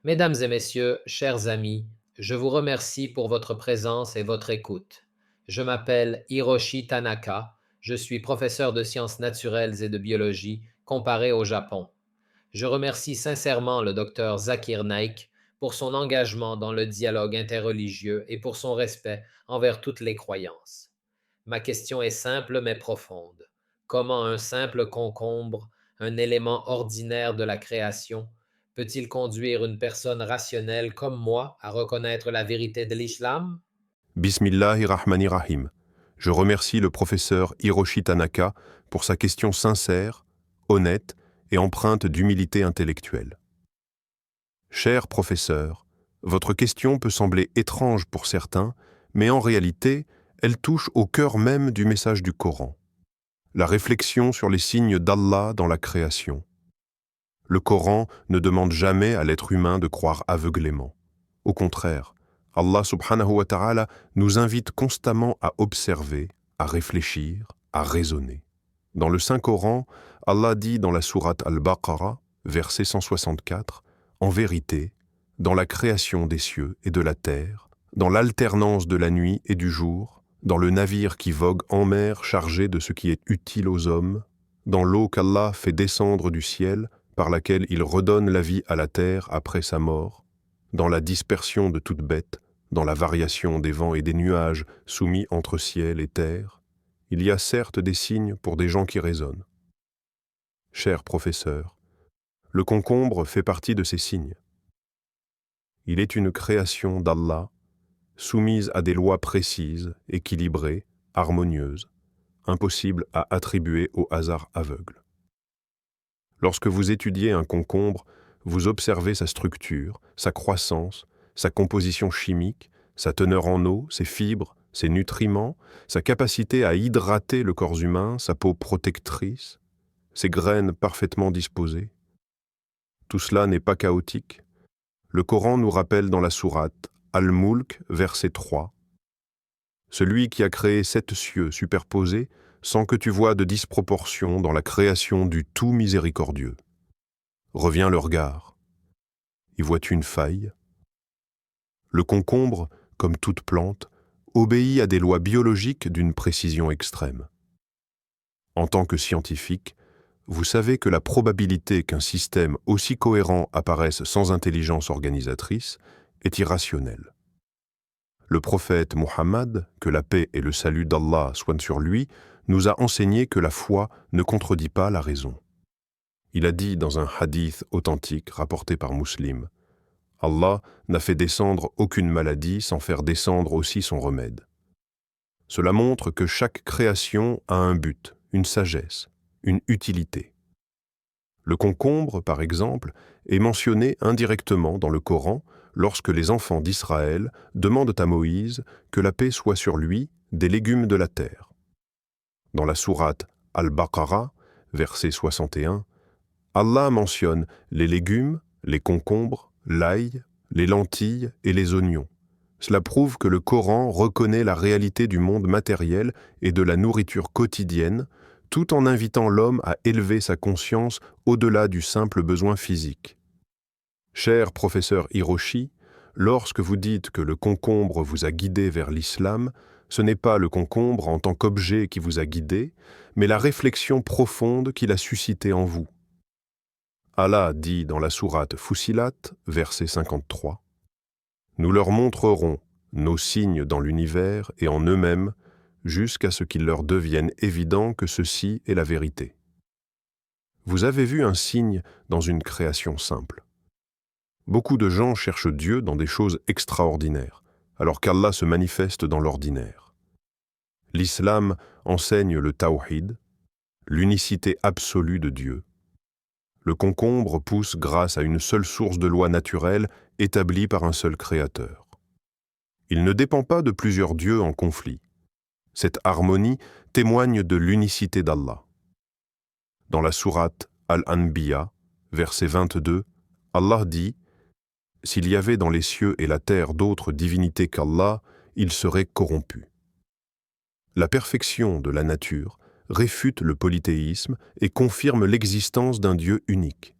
Mesdames et messieurs, chers amis, je vous remercie pour votre présence et votre écoute. Je m'appelle Hiroshi Tanaka, je suis professeur de sciences naturelles et de biologie comparée au Japon. Je remercie sincèrement le docteur Zakir Naik pour son engagement dans le dialogue interreligieux et pour son respect envers toutes les croyances. Ma question est simple mais profonde. Comment un simple concombre, un élément ordinaire de la création, peut-il conduire une personne rationnelle comme moi à reconnaître la vérité de l'islam? Bismillahirrahmanirrahim. Je remercie le professeur Hiroshi Tanaka pour sa question sincère, honnête et empreinte d'humilité intellectuelle. Cher professeur, votre question peut sembler étrange pour certains, mais en réalité, elle touche au cœur même du message du Coran. La réflexion sur les signes d'Allah dans la création. Le Coran ne demande jamais à l'être humain de croire aveuglément. Au contraire, Allah subhanahu wa ta'ala nous invite constamment à observer, à réfléchir, à raisonner. Dans le Saint-Coran, Allah dit dans la sourate Al-Baqarah, verset 164, « En vérité, dans la création des cieux et de la terre, dans l'alternance de la nuit et du jour, dans le navire qui vogue en mer chargé de ce qui est utile aux hommes, dans l'eau qu'Allah fait descendre du ciel, par laquelle il redonne la vie à la terre après sa mort, dans la dispersion de toute bête, dans la variation des vents et des nuages soumis entre ciel et terre, il y a certes des signes pour des gens qui raisonnent. Cher professeur, le concombre fait partie de ces signes. Il est une création d'Allah, soumise à des lois précises, équilibrées, harmonieuses, impossibles à attribuer au hasard aveugle. Lorsque vous étudiez un concombre, vous observez sa structure, sa croissance, sa composition chimique, sa teneur en eau, ses fibres, ses nutriments, sa capacité à hydrater le corps humain, sa peau protectrice, ses graines parfaitement disposées. Tout cela n'est pas chaotique. Le Coran nous rappelle dans la sourate Al-Mulk, verset 3, « Celui qui a créé 7 cieux superposés sans que tu vois de disproportion dans la création du tout miséricordieux. Revient le regard. Y vois-tu une faille? Le concombre, comme toute plante, obéit à des lois biologiques d'une précision extrême. En tant que scientifique, vous savez que la probabilité qu'un système aussi cohérent apparaisse sans intelligence organisatrice est irrationnelle. Le prophète Muhammad, que la paix et le salut d'Allah soient sur lui, nous a enseigné que la foi ne contredit pas la raison. Il a dit dans un hadith authentique rapporté par Muslim, « Allah n'a fait descendre aucune maladie sans faire descendre aussi son remède. » Cela montre que chaque création a un but, une sagesse, une utilité. Le concombre, par exemple, est mentionné indirectement dans le Coran lorsque les enfants d'Israël demandent à Moïse que la paix soit sur lui des légumes de la terre. Dans la sourate Al-Baqarah, verset 61, Allah mentionne les légumes, les concombres, l'ail, les lentilles et les oignons. Cela prouve que le Coran reconnaît la réalité du monde matériel et de la nourriture quotidienne, tout en invitant l'homme à élever sa conscience au-delà du simple besoin physique. Cher professeur Hiroshi, lorsque vous dites que le concombre vous a guidé vers l'islam, ce n'est pas le concombre en tant qu'objet qui vous a guidé, mais la réflexion profonde qu'il a suscitée en vous. Allah dit dans la sourate Fussilat, verset 53, « Nous leur montrerons nos signes dans l'univers et en eux-mêmes, jusqu'à ce qu'il leur devienne évident que ceci est la vérité. » Vous avez vu un signe dans une création simple. Beaucoup de gens cherchent Dieu dans des choses extraordinaires, alors qu'Allah se manifeste dans l'ordinaire. L'islam enseigne le tawhid, l'unicité absolue de Dieu. Le concombre pousse grâce à une seule source de loi naturelle établie par un seul créateur. Il ne dépend pas de plusieurs dieux en conflit. Cette harmonie témoigne de l'unicité d'Allah. Dans la sourate Al-Anbiya, verset 22, Allah dit « S'il y avait dans les cieux et la terre d'autres divinités qu'Allah, ils seraient corrompus. » La perfection de la nature réfute le polythéisme et confirme l'existence d'un Dieu unique.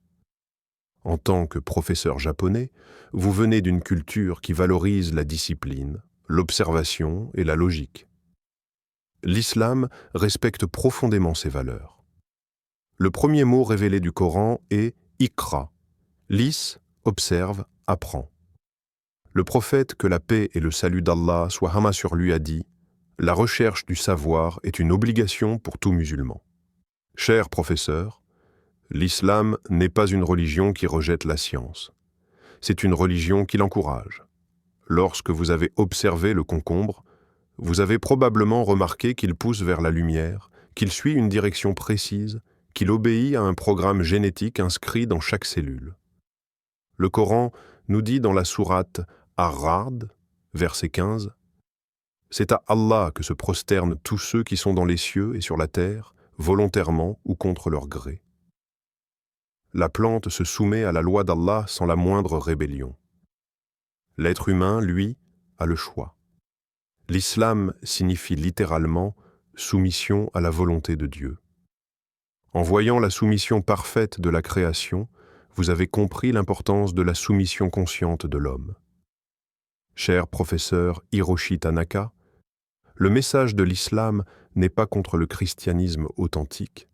En tant que professeur japonais, vous venez d'une culture qui valorise la discipline, l'observation et la logique. L'islam respecte profondément ces valeurs. Le premier mot révélé du Coran est « Iqra ». Lis, observe, apprend. Le prophète, que la paix et le salut d'Allah soient hamma sur lui, a dit « La recherche du savoir est une obligation pour tout musulman ». Cher professeur, l'islam n'est pas une religion qui rejette la science. C'est une religion qui l'encourage. Lorsque vous avez observé le concombre, vous avez probablement remarqué qu'il pousse vers la lumière, qu'il suit une direction précise, qu'il obéit à un programme génétique inscrit dans chaque cellule. Le Coran nous dit dans la sourate Ar-Ra'd, verset 15, « C'est à Allah que se prosternent tous ceux qui sont dans les cieux et sur la terre, volontairement ou contre leur gré. » La plante se soumet à la loi d'Allah sans la moindre rébellion. L'être humain, lui, a le choix. L'islam signifie littéralement « soumission à la volonté de Dieu ». En voyant la soumission parfaite de la création, vous avez compris l'importance de la soumission consciente de l'homme. Cher professeur Hiroshi Tanaka, le message de l'islam n'est pas contre le christianisme authentique.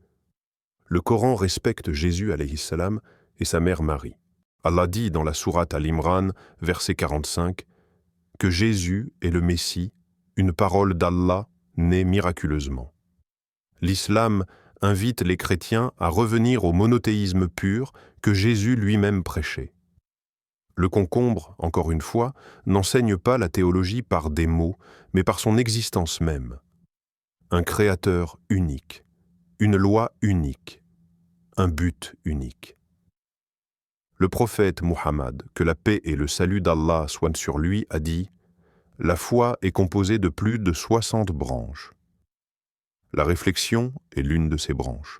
Le Coran respecte Jésus alayhi salam et sa mère Marie. Allah dit dans la sourate Al-Imran, verset 45, que Jésus est le Messie, une parole d'Allah née miraculeusement. L'islam invite les chrétiens à revenir au monothéisme pur que Jésus lui-même prêchait. Le concombre, encore une fois, n'enseigne pas la théologie par des mots, mais par son existence même. Un créateur unique, une loi unique, un but unique. Le prophète Muhammad, que la paix et le salut d'Allah soient sur lui, a dit « La foi est composée de plus de 60 branches. La réflexion est l'une de ces branches.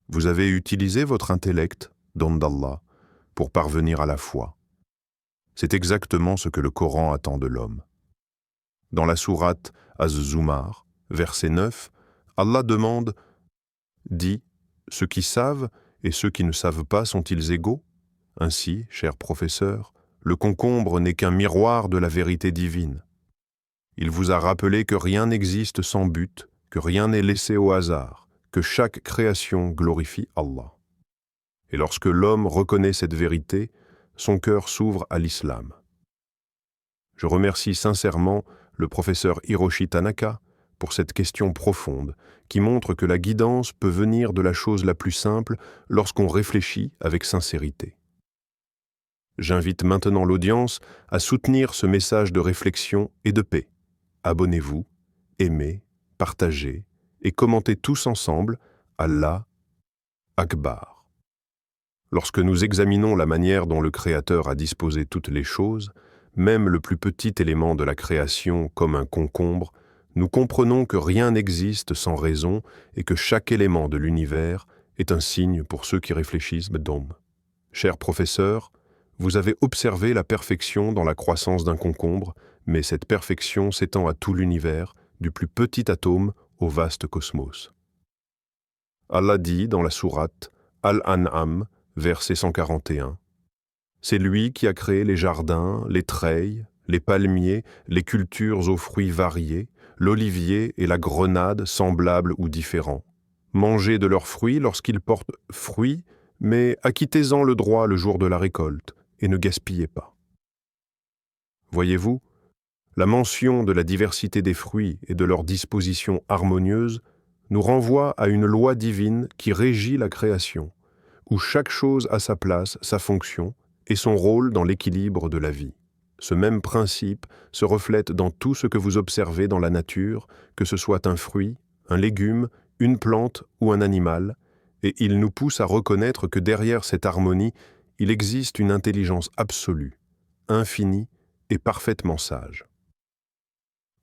Vous avez utilisé votre intellect, don d'Allah, pour parvenir à la foi. C'est exactement ce que le Coran attend de l'homme. Dans la sourate Az-Zumar, verset 9, Allah demande « Dis, ceux qui savent et ceux qui ne savent pas sont-ils égaux ? Ainsi, cher professeur, le concombre n'est qu'un miroir de la vérité divine. Il vous a rappelé que rien n'existe sans but, que rien n'est laissé au hasard, que chaque création glorifie Allah. Et lorsque l'homme reconnaît cette vérité, son cœur s'ouvre à l'islam. Je remercie sincèrement le professeur Hiroshi Tanaka pour cette question profonde qui montre que la guidance peut venir de la chose la plus simple lorsqu'on réfléchit avec sincérité. J'invite maintenant l'audience à soutenir ce message de réflexion et de paix. Abonnez-vous, aimez, partagez et commentez tous ensemble Allah Akbar. Lorsque nous examinons la manière dont le Créateur a disposé toutes les choses, même le plus petit élément de la création comme un concombre, nous comprenons que rien n'existe sans raison et que chaque élément de l'univers est un signe pour ceux qui réfléchissent. Cher professeur, vous avez observé la perfection dans la croissance d'un concombre, mais cette perfection s'étend à tout l'univers, du plus petit atome au vaste cosmos. Allah dit dans la sourate Al-An'am, verset 141, « C'est lui qui a créé les jardins, les treilles, les palmiers, les cultures aux fruits variés, l'olivier et la grenade semblables ou différents. Mangez de leurs fruits lorsqu'ils portent fruit, mais acquittez-en le droit le jour de la récolte, et ne gaspillez pas. » Voyez-vous, la mention de la diversité des fruits et de leur disposition harmonieuse nous renvoie à une loi divine qui régit la création, où chaque chose a sa place, sa fonction et son rôle dans l'équilibre de la vie. Ce même principe se reflète dans tout ce que vous observez dans la nature, que ce soit un fruit, un légume, une plante ou un animal, et il nous pousse à reconnaître que derrière cette harmonie, il existe une intelligence absolue, infinie et parfaitement sage.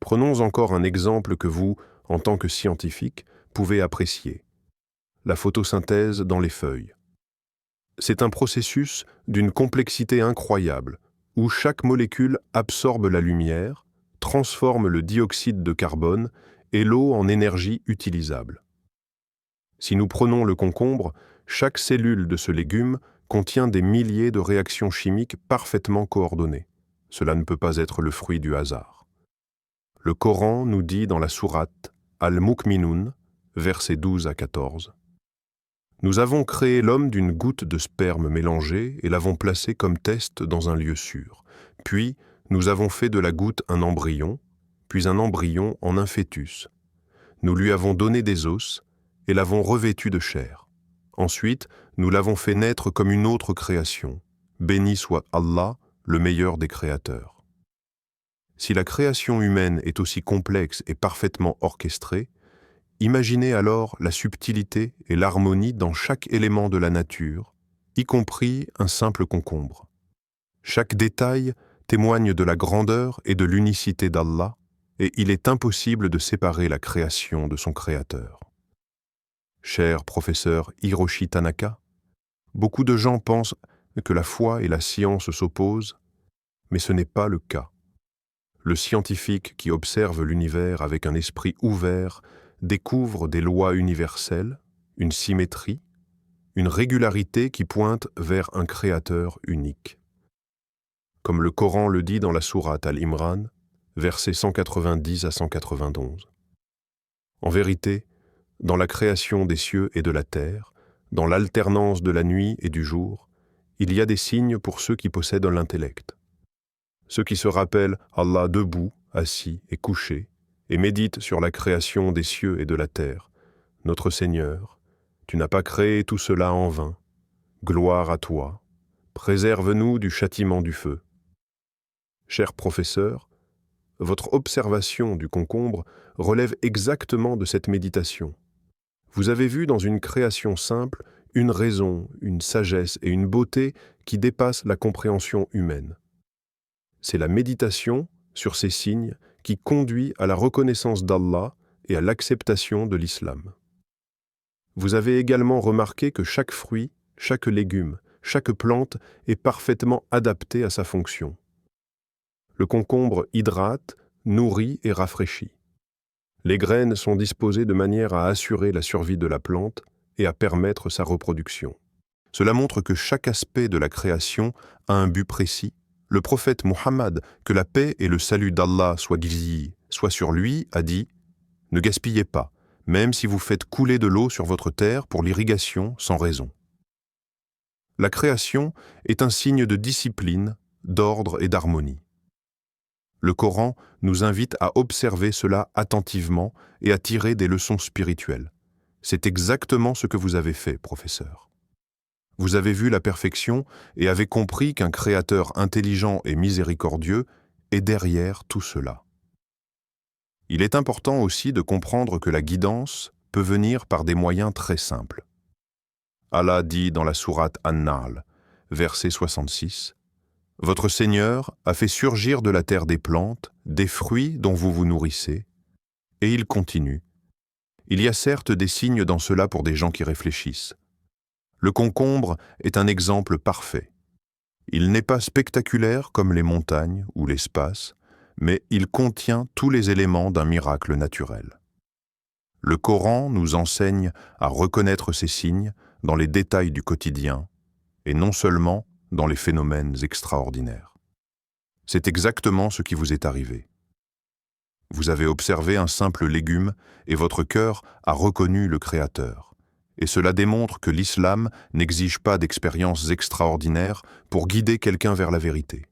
Prenons encore un exemple que vous, en tant que scientifique, pouvez apprécier. La photosynthèse dans les feuilles. C'est un processus d'une complexité incroyable, où chaque molécule absorbe la lumière, transforme le dioxyde de carbone et l'eau en énergie utilisable. Si nous prenons le concombre, chaque cellule de ce légume contient des milliers de réactions chimiques parfaitement coordonnées. Cela ne peut pas être le fruit du hasard. Le Coran nous dit dans la sourate Al-Mu'minun, versets 12 à 14, « Nous avons créé l'homme d'une goutte de sperme mélangée et l'avons placé comme test dans un lieu sûr. Puis, nous avons fait de la goutte un embryon, puis un embryon en un fœtus. Nous lui avons donné des os et l'avons revêtu de chair. Ensuite, nous l'avons fait naître comme une autre création. Béni soit Allah, le meilleur des créateurs. » Si la création humaine est aussi complexe et parfaitement orchestrée, imaginez alors la subtilité et l'harmonie dans chaque élément de la nature, y compris un simple concombre. Chaque détail témoigne de la grandeur et de l'unicité d'Allah, et il est impossible de séparer la création de son créateur. Cher professeur Hiroshi Tanaka, beaucoup de gens pensent que la foi et la science s'opposent, mais ce n'est pas le cas. Le scientifique qui observe l'univers avec un esprit ouvert découvre des lois universelles, une symétrie, une régularité qui pointe vers un créateur unique. Comme le Coran le dit dans la sourate Al-Imran, versets 190 à 191. En vérité, dans la création des cieux et de la terre, dans l'alternance de la nuit et du jour, il y a des signes pour ceux qui possèdent l'intellect. Ceux qui se rappellent Allah debout, assis et couché, et méditent sur la création des cieux et de la terre. Notre Seigneur, tu n'as pas créé tout cela en vain. Gloire à toi. Préserve-nous du châtiment du feu. Cher professeur, votre observation du concombre relève exactement de cette méditation. Vous avez vu dans une création simple une raison, une sagesse et une beauté qui dépassent la compréhension humaine. C'est la méditation sur ces signes qui conduit à la reconnaissance d'Allah et à l'acceptation de l'islam. Vous avez également remarqué que chaque fruit, chaque légume, chaque plante est parfaitement adapté à sa fonction. Le concombre hydrate, nourrit et rafraîchit. Les graines sont disposées de manière à assurer la survie de la plante et à permettre sa reproduction. Cela montre que chaque aspect de la création a un but précis. Le prophète Muhammad, que la paix et le salut d'Allah soient sur lui, a dit « Ne gaspillez pas, même si vous faites couler de l'eau sur votre terre pour l'irrigation sans raison. » La création est un signe de discipline, d'ordre et d'harmonie. Le Coran nous invite à observer cela attentivement et à tirer des leçons spirituelles. C'est exactement ce que vous avez fait, professeur. Vous avez vu la perfection et avez compris qu'un créateur intelligent et miséricordieux est derrière tout cela. Il est important aussi de comprendre que la guidance peut venir par des moyens très simples. Allah dit dans la sourate An-Nahl, verset 66, « Votre Seigneur a fait surgir de la terre des plantes, des fruits dont vous vous nourrissez. » Et il continue, « Il y a certes des signes dans cela pour des gens qui réfléchissent. Le concombre est un exemple parfait. Il n'est pas spectaculaire comme les montagnes ou l'espace, mais il contient tous les éléments d'un miracle naturel. Le Coran nous enseigne à reconnaître ces signes dans les détails du quotidien et non seulement dans les phénomènes extraordinaires. C'est exactement ce qui vous est arrivé. Vous avez observé un simple légume et votre cœur a reconnu le Créateur. Et cela démontre que l'islam n'exige pas d'expériences extraordinaires pour guider quelqu'un vers la vérité.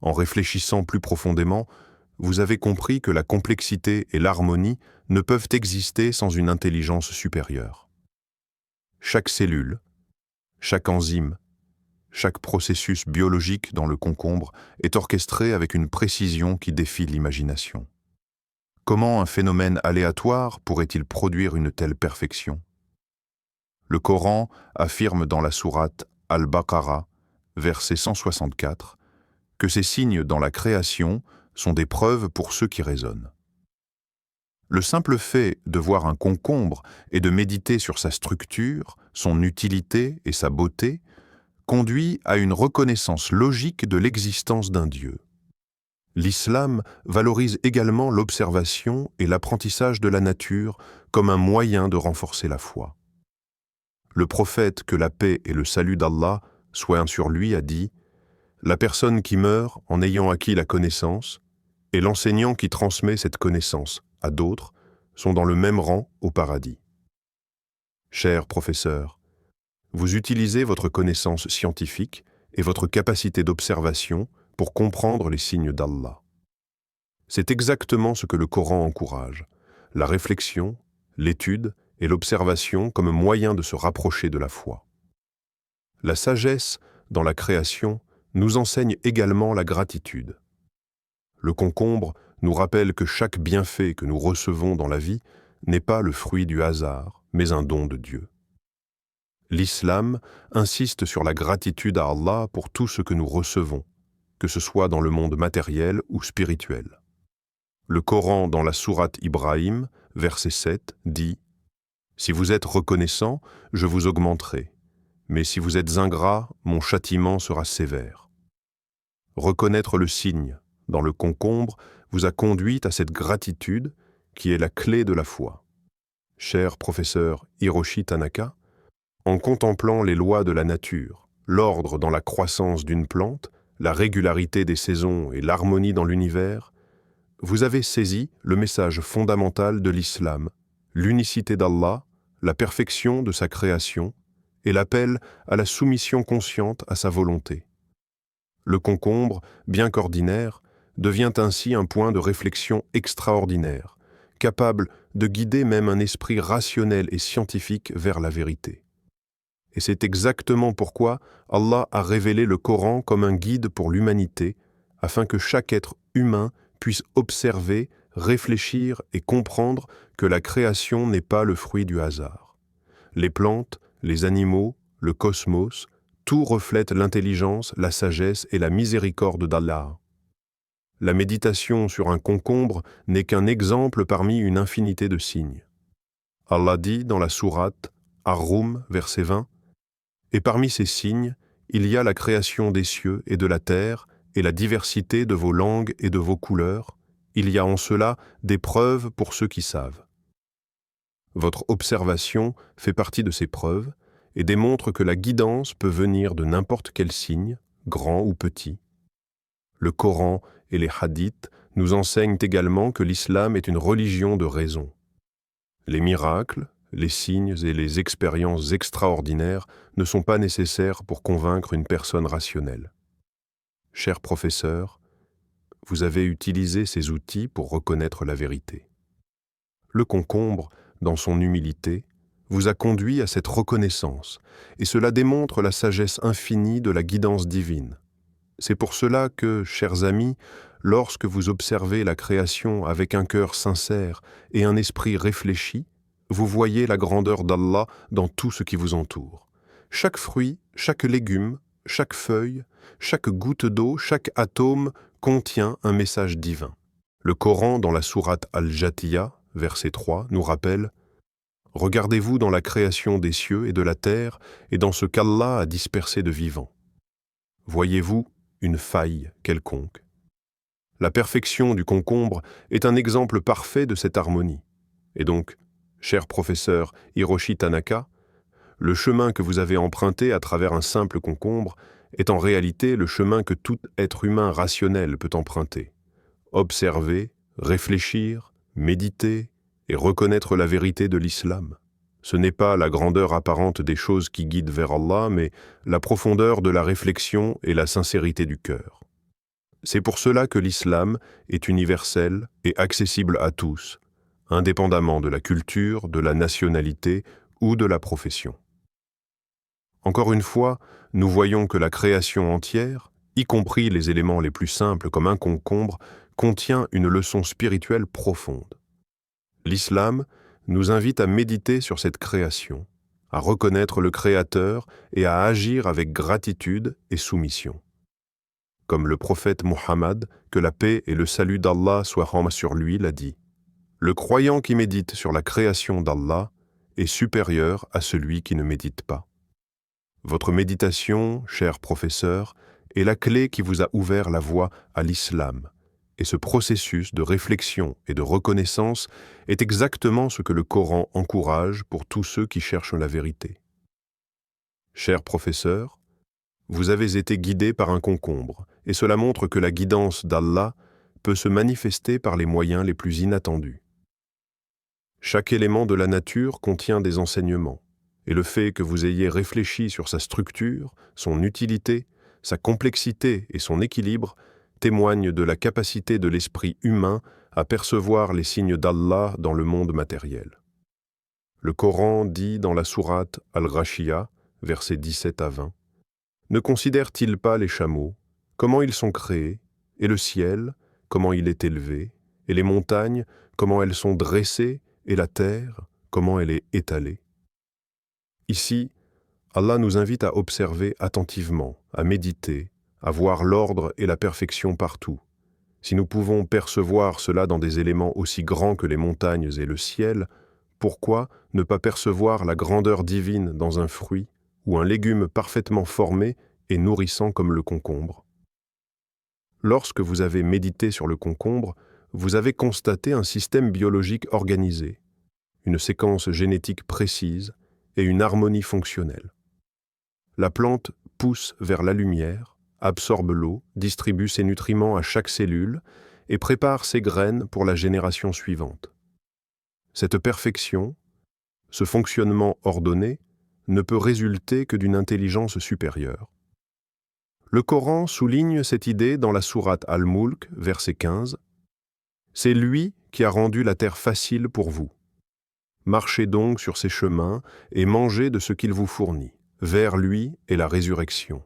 En réfléchissant plus profondément, vous avez compris que la complexité et l'harmonie ne peuvent exister sans une intelligence supérieure. Chaque cellule, chaque enzyme, chaque processus biologique dans le concombre est orchestré avec une précision qui défie l'imagination. Comment un phénomène aléatoire pourrait-il produire une telle perfection ? Le Coran affirme dans la sourate Al-Baqarah, verset 164, que ces signes dans la création sont des preuves pour ceux qui raisonnent. Le simple fait de voir un concombre et de méditer sur sa structure, son utilité et sa beauté conduit à une reconnaissance logique de l'existence d'un Dieu. L'islam valorise également l'observation et l'apprentissage de la nature comme un moyen de renforcer la foi. le prophète, que la paix et le salut d'Allah soient sur lui, a dit « La personne qui meurt en ayant acquis la connaissance et l'enseignant qui transmet cette connaissance à d'autres sont dans le même rang au paradis. » Cher professeur, vous utilisez votre connaissance scientifique et votre capacité d'observation pour comprendre les signes d'Allah. C'est exactement ce que le Coran encourage, la réflexion, l'étude et l'observation comme moyen de se rapprocher de la foi. La sagesse dans la création nous enseigne également la gratitude. Le concombre nous rappelle que chaque bienfait que nous recevons dans la vie n'est pas le fruit du hasard, mais un don de Dieu. L'islam insiste sur la gratitude à Allah pour tout ce que nous recevons, que ce soit dans le monde matériel ou spirituel. Le Coran, dans la sourate Ibrahim, verset 7, dit « Si vous êtes reconnaissant, je vous augmenterai, mais si vous êtes ingrat, mon châtiment sera sévère. » Reconnaître le signe dans le concombre vous a conduit à cette gratitude qui est la clé de la foi. Cher professeur Hiroshi Tanaka, en contemplant les lois de la nature, l'ordre dans la croissance d'une plante, la régularité des saisons et l'harmonie dans l'univers, vous avez saisi le message fondamental de l'islam, l'unicité d'Allah, la perfection de sa création et l'appel à la soumission consciente à sa volonté. Le concombre, bien qu'ordinaire, devient ainsi un point de réflexion extraordinaire, capable de guider même un esprit rationnel et scientifique vers la vérité. Et c'est exactement pourquoi Allah a révélé le Coran comme un guide pour l'humanité, afin que chaque être humain puisse observer, réfléchir et comprendre que la création n'est pas le fruit du hasard. Les plantes, les animaux, le cosmos, tout reflète l'intelligence, la sagesse et la miséricorde d'Allah. La méditation sur un concombre n'est qu'un exemple parmi une infinité de signes. Allah dit dans la sourate Ar-Rum, verset 20, « Et parmi ces signes, il y a la création des cieux et de la terre et la diversité de vos langues et de vos couleurs. Il y a en cela des preuves pour ceux qui savent. » Votre observation fait partie de ces preuves et démontre que la guidance peut venir de n'importe quel signe, grand ou petit. Le Coran et les hadiths nous enseignent également que l'islam est une religion de raison. Les miracles, les signes et les expériences extraordinaires ne sont pas nécessaires pour convaincre une personne rationnelle. Cher professeur, vous avez utilisé ces outils pour reconnaître la vérité. Le concombre, dans son humilité, vous a conduit à cette reconnaissance, et cela démontre la sagesse infinie de la guidance divine. C'est pour cela que, chers amis, lorsque vous observez la création avec un cœur sincère et un esprit réfléchi, vous voyez la grandeur d'Allah dans tout ce qui vous entoure. Chaque fruit, chaque légume, chaque feuille, chaque goutte d'eau, chaque atome contient un message divin. Le Coran, dans la sourate Al-Jathiya, verset 3, nous rappelle « Regardez-vous dans la création des cieux et de la terre et dans ce qu'Allah a dispersé de vivants. Voyez-vous une faille quelconque ?» La perfection du concombre est un exemple parfait de cette harmonie. Et donc, cher professeur Hiroshi Tanaka, le chemin que vous avez emprunté à travers un simple concombre est en réalité le chemin que tout être humain rationnel peut emprunter. Observer, réfléchir, méditer et reconnaître la vérité de l'islam. Ce n'est pas la grandeur apparente des choses qui guident vers Allah, mais la profondeur de la réflexion et la sincérité du cœur. C'est pour cela que l'islam est universel et accessible à tous, indépendamment de la culture, de la nationalité ou de la profession. Encore une fois, nous voyons que la création entière, y compris les éléments les plus simples comme un concombre, contient une leçon spirituelle profonde. L'islam nous invite à méditer sur cette création, à reconnaître le Créateur et à agir avec gratitude et soumission. Comme le prophète Muhammad, que la paix et le salut d'Allah soient sur lui, l'a dit. Le croyant qui médite sur la création d'Allah est supérieur à celui qui ne médite pas. Votre méditation, cher professeur, est la clé qui vous a ouvert la voie à l'islam, et ce processus de réflexion et de reconnaissance est exactement ce que le Coran encourage pour tous ceux qui cherchent la vérité. Cher professeur, vous avez été guidé par un concombre, et cela montre que la guidance d'Allah peut se manifester par les moyens les plus inattendus. Chaque élément de la nature contient des enseignements, et le fait que vous ayez réfléchi sur sa structure, son utilité, sa complexité et son équilibre témoigne de la capacité de l'esprit humain à percevoir les signes d'Allah dans le monde matériel. Le Coran dit dans la sourate Al-Ghashiyah, versets 17 à 20, « Ne considère-t-il pas les chameaux, comment ils sont créés, et le ciel, comment il est élevé, et les montagnes, comment elles sont dressées, et la terre, comment elle est étalée ?» Ici, Allah nous invite à observer attentivement, à méditer, à voir l'ordre et la perfection partout. Si nous pouvons percevoir cela dans des éléments aussi grands que les montagnes et le ciel, pourquoi ne pas percevoir la grandeur divine dans un fruit ou un légume parfaitement formé et nourrissant comme le concombre? Lorsque vous avez médité sur le concombre, vous avez constaté un système biologique organisé, une séquence génétique précise et une harmonie fonctionnelle. La plante pousse vers la lumière, absorbe l'eau, distribue ses nutriments à chaque cellule et prépare ses graines pour la génération suivante. Cette perfection, ce fonctionnement ordonné, ne peut résulter que d'une intelligence supérieure. Le Coran souligne cette idée dans la sourate Al-Mulk, verset 15. « C'est lui qui a rendu la terre facile pour vous. Marchez donc sur ses chemins et mangez de ce qu'il vous fournit. Vers lui est la résurrection. »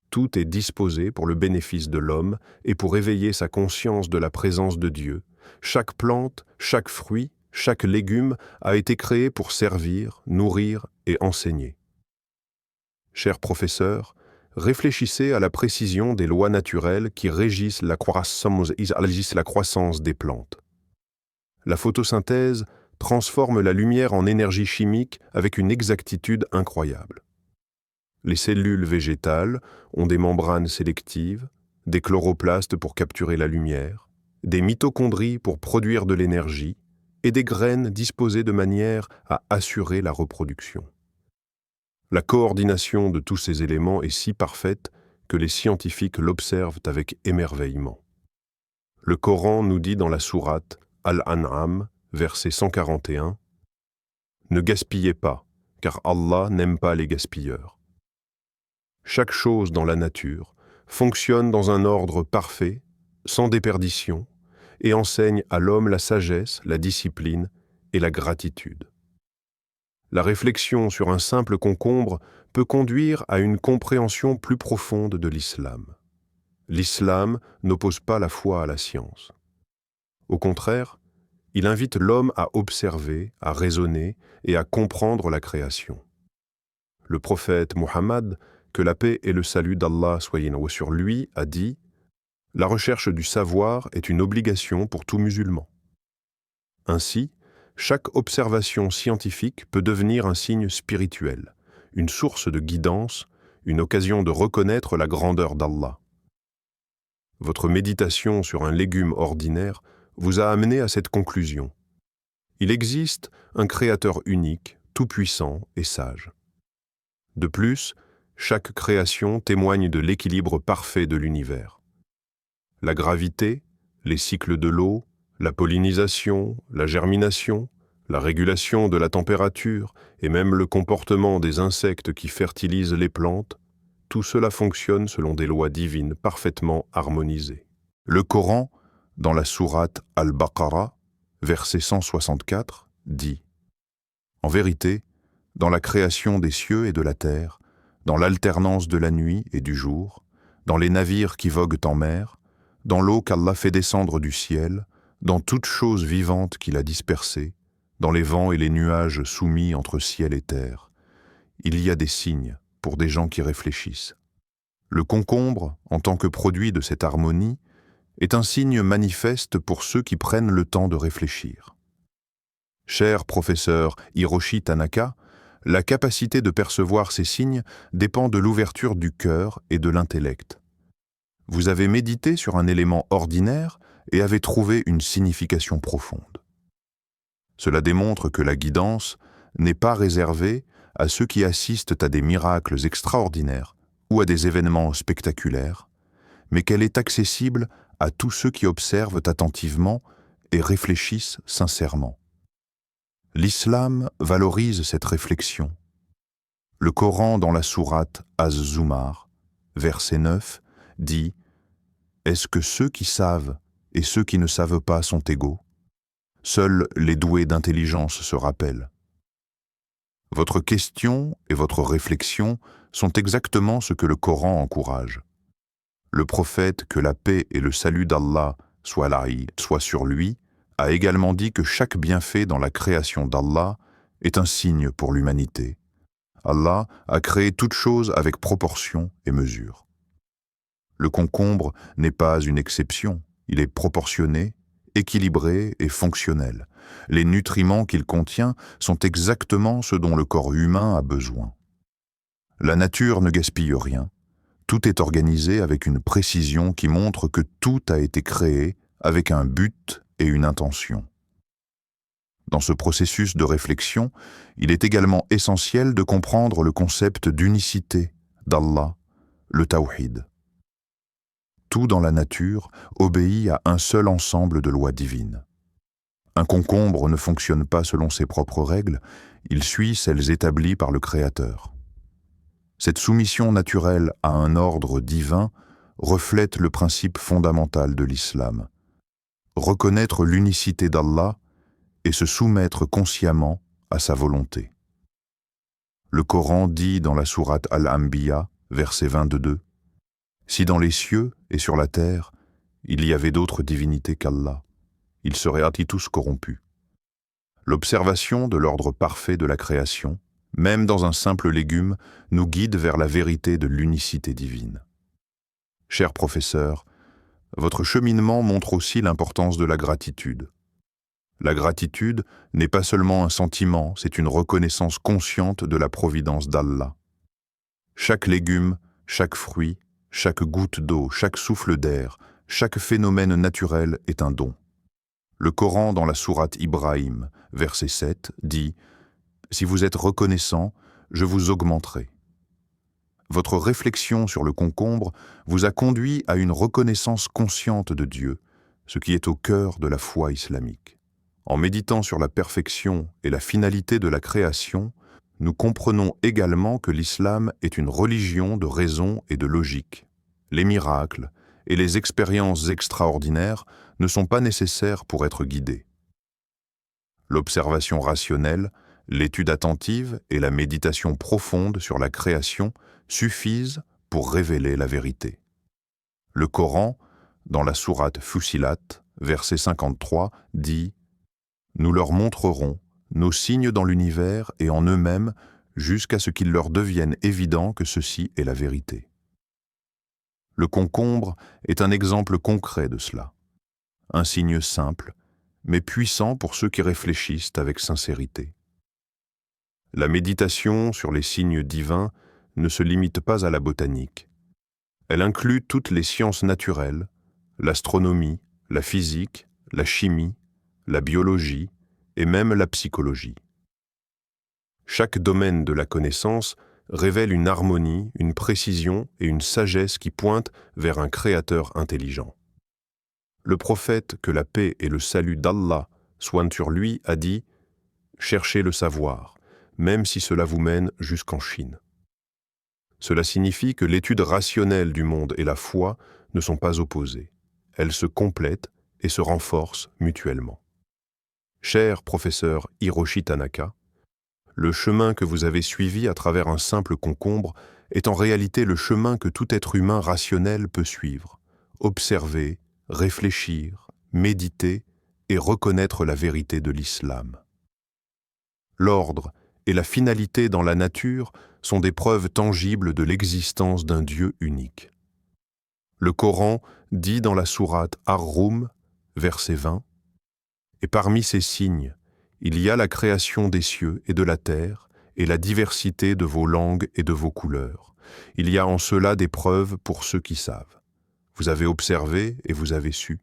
Tout est disposé pour le bénéfice de l'homme et pour éveiller sa conscience de la présence de Dieu. Chaque plante, chaque fruit, chaque légume a été créé pour servir, nourrir et enseigner. Chers professeurs, réfléchissez à la précision des lois naturelles qui régissent la croissance des plantes. La photosynthèse transforme la lumière en énergie chimique avec une exactitude incroyable. Les cellules végétales ont des membranes sélectives, des chloroplastes pour capturer la lumière, des mitochondries pour produire de l'énergie et des graines disposées de manière à assurer la reproduction. La coordination de tous ces éléments est si parfaite que les scientifiques l'observent avec émerveillement. Le Coran nous dit dans la sourate Al-An'am, verset 141, « Ne gaspillez pas, car Allah n'aime pas les gaspilleurs. » Chaque chose dans la nature fonctionne dans un ordre parfait, sans déperdition, et enseigne à l'homme la sagesse, la discipline et la gratitude. La réflexion sur un simple concombre peut conduire à une compréhension plus profonde de l'islam. L'islam n'oppose pas la foi à la science. Au contraire, il invite l'homme à observer, à raisonner et à comprendre la création. Le prophète Muhammad, que la paix et le salut d'Allah soient sur lui, a dit « La recherche du savoir est une obligation pour tout musulman. » Ainsi, chaque observation scientifique peut devenir un signe spirituel, une source de guidance, une occasion de reconnaître la grandeur d'Allah. Votre méditation sur un légume ordinaire vous a amené à cette conclusion. Il existe un Créateur unique, tout-puissant et sage. De plus, chaque création témoigne de l'équilibre parfait de l'univers. La gravité, les cycles de l'eau, la pollinisation, la germination, la régulation de la température et même le comportement des insectes qui fertilisent les plantes, tout cela fonctionne selon des lois divines parfaitement harmonisées. Le Coran, dans la sourate Al-Baqarah, verset 164, dit « En vérité, dans la création des cieux et de la terre, dans l'alternance de la nuit et du jour, dans les navires qui voguent en mer, dans l'eau qu'Allah fait descendre du ciel, dans toute chose vivante qu'il a dispersée, dans les vents et les nuages soumis entre ciel et terre, il y a des signes pour des gens qui réfléchissent. Le concombre, en tant que produit de cette harmonie, est un signe manifeste pour ceux qui prennent le temps de réfléchir. Cher professeur Hiroshi Tanaka, la capacité de percevoir ces signes dépend de l'ouverture du cœur et de l'intellect. Vous avez médité sur un élément ordinaire et avez trouvé une signification profonde. Cela démontre que la guidance n'est pas réservée à ceux qui assistent à des miracles extraordinaires ou à des événements spectaculaires, mais qu'elle est accessible à tous ceux qui observent attentivement et réfléchissent sincèrement. L'islam valorise cette réflexion. Le Coran dans la sourate Az-Zumar, verset 9, dit « Est-ce que ceux qui savent et ceux qui ne savent pas sont égaux? Seuls les doués d'intelligence se rappellent. » Votre question et votre réflexion sont exactement ce que le Coran encourage. Le prophète, que la paix et le salut d'Allah soient sur lui, a également dit que chaque bienfait dans la création d'Allah est un signe pour l'humanité. Allah a créé toute chose avec proportion et mesure. Le concombre n'est pas une exception, il est proportionné, équilibré et fonctionnel. Les nutriments qu'il contient sont exactement ce dont le corps humain a besoin. La nature ne gaspille rien. Tout est organisé avec une précision qui montre que tout a été créé avec un but et une intention. Dans ce processus de réflexion, il est également essentiel de comprendre le concept d'unicité d'Allah, le tawhid. Tout dans la nature obéit à un seul ensemble de lois divines. Un concombre ne fonctionne pas selon ses propres règles, il suit celles établies par le Créateur. Cette soumission naturelle à un ordre divin reflète le principe fondamental de l'islam. Reconnaître l'unicité d'Allah et se soumettre consciemment à sa volonté. Le Coran dit dans la sourate Al-Anbiya, verset 22, « Si dans les cieux et sur la terre, il y avait d'autres divinités qu'Allah, ils seraient tous corrompus. » L'observation de l'ordre parfait de la création, même dans un simple légume, nous guide vers la vérité de l'unicité divine. Cher professeur, votre cheminement montre aussi l'importance de la gratitude. La gratitude n'est pas seulement un sentiment, c'est une reconnaissance consciente de la providence d'Allah. Chaque légume, chaque fruit, chaque goutte d'eau, chaque souffle d'air, chaque phénomène naturel est un don. Le Coran dans la sourate Ibrahim, verset 7, dit « Si vous êtes reconnaissant, je vous augmenterai. » Votre réflexion sur le concombre vous a conduit à une reconnaissance consciente de Dieu, ce qui est au cœur de la foi islamique. En méditant sur la perfection et la finalité de la création, nous comprenons également que l'islam est une religion de raison et de logique. Les miracles et les expériences extraordinaires ne sont pas nécessaires pour être guidés. L'observation rationnelle, l'étude attentive et la méditation profonde sur la création suffisent pour révéler la vérité. Le Coran, dans la sourate Fussilat, verset 53, dit « Nous leur montrerons nos signes dans l'univers et en eux-mêmes jusqu'à ce qu'il leur devienne évident que ceci est la vérité. » Le concombre est un exemple concret de cela. Un signe simple, mais puissant pour ceux qui réfléchissent avec sincérité. La méditation sur les signes divins ne se limite pas à la botanique. Elle inclut toutes les sciences naturelles, l'astronomie, la physique, la chimie, la biologie et même la psychologie. Chaque domaine de la connaissance révèle une harmonie, une précision et une sagesse qui pointent vers un créateur intelligent. Le prophète, que la paix et le salut d'Allah soient sur lui, a dit « Cherchez le savoir, même si cela vous mène jusqu'en Chine. » Cela signifie que l'étude rationnelle du monde et la foi ne sont pas opposées. Elles se complètent et se renforcent mutuellement. Cher professeur Hiroshi Tanaka, le chemin que vous avez suivi à travers un simple concombre est en réalité le chemin que tout être humain rationnel peut suivre, observer, réfléchir, méditer et reconnaître la vérité de l'islam. L'ordre et la finalité dans la nature sont des preuves tangibles de l'existence d'un Dieu unique. Le Coran dit dans la sourate Ar-Rum, verset 20, « Et parmi ces signes, il y a la création des cieux et de la terre et la diversité de vos langues et de vos couleurs. Il y a en cela des preuves pour ceux qui savent. Vous avez observé et vous avez su. »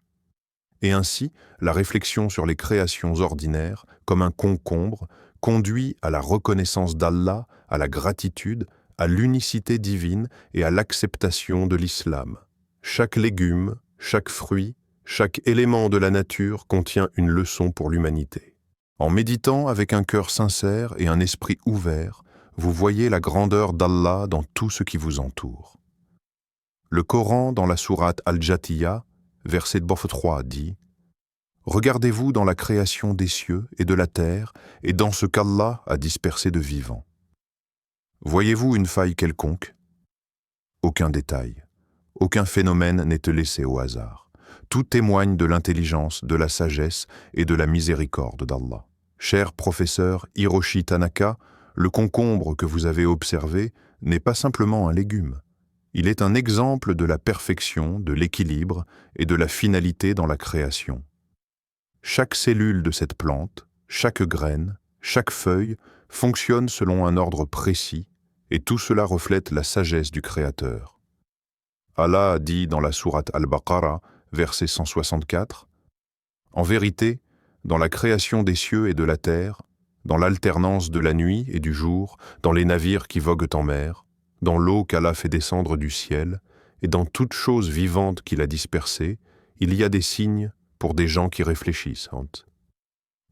Et ainsi, la réflexion sur les créations ordinaires, comme un concombre, conduit à la reconnaissance d'Allah à la gratitude, à l'unicité divine et à l'acceptation de l'islam. Chaque légume, chaque fruit, chaque élément de la nature contient une leçon pour l'humanité. En méditant avec un cœur sincère et un esprit ouvert, vous voyez la grandeur d'Allah dans tout ce qui vous entoure. Le Coran, dans la sourate Al-Jathiya, verset 3, dit « Regardez-vous dans la création des cieux et de la terre et dans ce qu'Allah a dispersé de vivants. Voyez-vous une faille quelconque? Aucun détail, aucun phénomène n'est laissé au hasard. Tout témoigne de l'intelligence, de la sagesse et de la miséricorde d'Allah. Cher professeur Hiroshi Tanaka, le concombre que vous avez observé n'est pas simplement un légume. Il est un exemple de la perfection, de l'équilibre et de la finalité dans la création. Chaque cellule de cette plante, chaque graine, chaque feuille fonctionne selon un ordre précis et tout cela reflète la sagesse du Créateur. Allah a dit dans la sourate Al-Baqarah, verset 164, « En vérité, dans la création des cieux et de la terre, dans l'alternance de la nuit et du jour, dans les navires qui voguent en mer, dans l'eau qu'Allah fait descendre du ciel, et dans toute chose vivante qu'il a dispersée, il y a des signes pour des gens qui réfléchissent.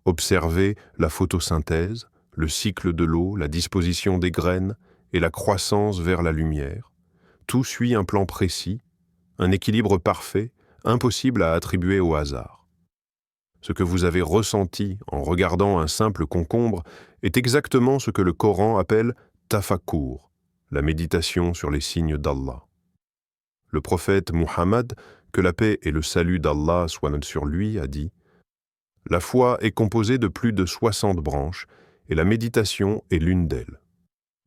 Observez la photosynthèse, le cycle de l'eau, la disposition des graines et la croissance vers la lumière. Tout suit un plan précis, un équilibre parfait, impossible à attribuer au hasard. Ce que vous avez ressenti en regardant un simple concombre est exactement ce que le Coran appelle « tafakkur », la méditation sur les signes d'Allah. Le prophète Muhammad, que la paix et le salut d'Allah soient sur lui, a dit « La foi est composée de plus de 60 branches et la méditation est l'une d'elles.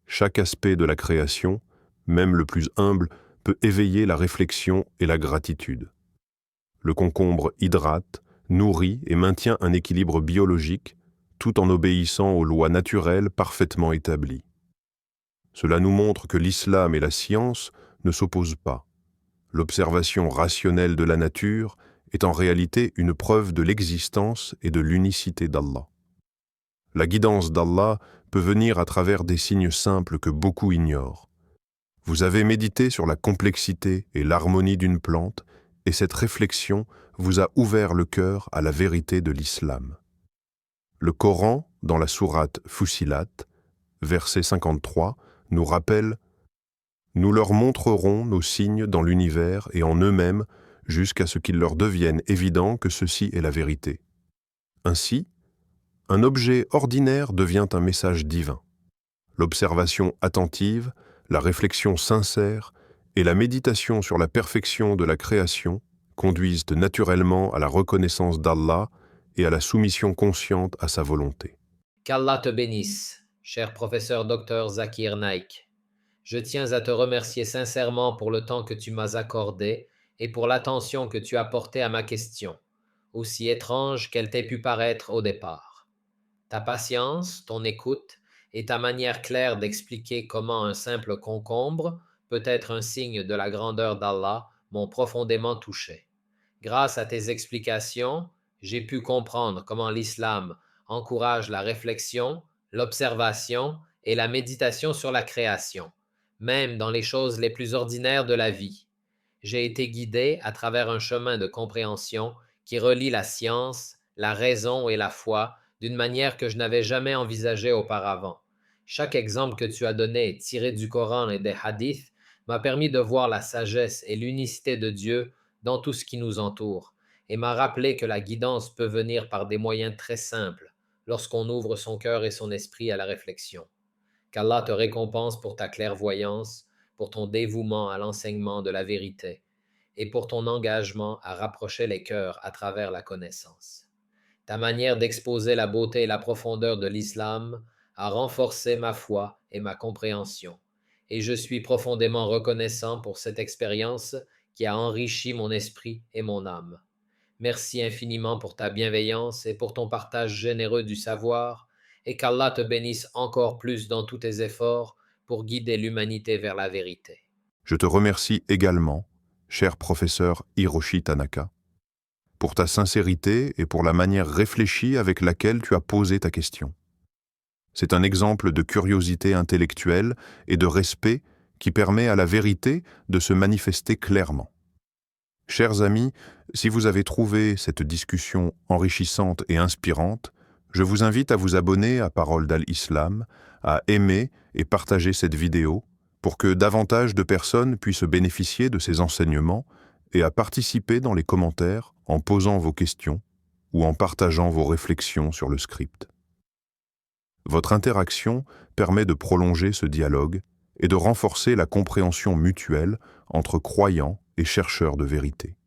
Chaque aspect de la création, même le plus humble, peut éveiller la réflexion et la gratitude. Le concombre hydrate, nourrit et maintient un équilibre biologique tout en obéissant aux lois naturelles parfaitement établies. Cela nous montre que l'islam et la science ne s'opposent pas. L'observation rationnelle de la nature est en réalité une preuve de l'existence et de l'unicité d'Allah. La guidance d'Allah peut venir à travers des signes simples que beaucoup ignorent. Vous avez médité sur la complexité et l'harmonie d'une plante, et cette réflexion vous a ouvert le cœur à la vérité de l'islam. Le Coran, dans la sourate Fussilat, verset 53, nous rappelle « Nous leur montrerons nos signes dans l'univers et en eux-mêmes jusqu'à ce qu'il leur devienne évident que ceci est la vérité. » Ainsi, un objet ordinaire devient un message divin. L'observation attentive, la réflexion sincère et la méditation sur la perfection de la création conduisent naturellement à la reconnaissance d'Allah et à la soumission consciente à sa volonté. Qu'Allah te bénisse, cher professeur Dr Zakir Naik. Je tiens à te remercier sincèrement pour le temps que tu m'as accordé et pour l'attention que tu as portée à ma question, aussi étrange qu'elle t'ait pu paraître au départ. Ta patience, ton écoute et ta manière claire d'expliquer comment un simple concombre peut être un signe de la grandeur d'Allah m'ont profondément touché. Grâce à tes explications, j'ai pu comprendre comment l'islam encourage la réflexion, l'observation et la méditation sur la création, même dans les choses les plus ordinaires de la vie. J'ai été guidé à travers un chemin de compréhension qui relie la science, la raison et la foi d'une manière que je n'avais jamais envisagée auparavant. Chaque exemple que tu as donné, tiré du Coran et des hadiths, m'a permis de voir la sagesse et l'unicité de Dieu dans tout ce qui nous entoure, et m'a rappelé que la guidance peut venir par des moyens très simples, lorsqu'on ouvre son cœur et son esprit à la réflexion. Qu'Allah te récompense pour ta clairvoyance, pour ton dévouement à l'enseignement de la vérité, et pour ton engagement à rapprocher les cœurs à travers la connaissance. Ta manière d'exposer la beauté et la profondeur de l'islam a renforcé ma foi et ma compréhension, et je suis profondément reconnaissant pour cette expérience qui a enrichi mon esprit et mon âme. Merci infiniment pour ta bienveillance et pour ton partage généreux du savoir, et qu'Allah te bénisse encore plus dans tous tes efforts pour guider l'humanité vers la vérité. Je te remercie également, cher professeur Hiroshi Tanaka, pour ta sincérité et pour la manière réfléchie avec laquelle tu as posé ta question. C'est un exemple de curiosité intellectuelle et de respect qui permet à la vérité de se manifester clairement. Chers amis, si vous avez trouvé cette discussion enrichissante et inspirante, je vous invite à vous abonner à Parole d'Al-Islam, à aimer et partager cette vidéo pour que davantage de personnes puissent bénéficier de ces enseignements et à participer dans les commentaires en posant vos questions ou en partageant vos réflexions sur le script. Votre interaction permet de prolonger ce dialogue et de renforcer la compréhension mutuelle entre croyants et chercheurs de vérité.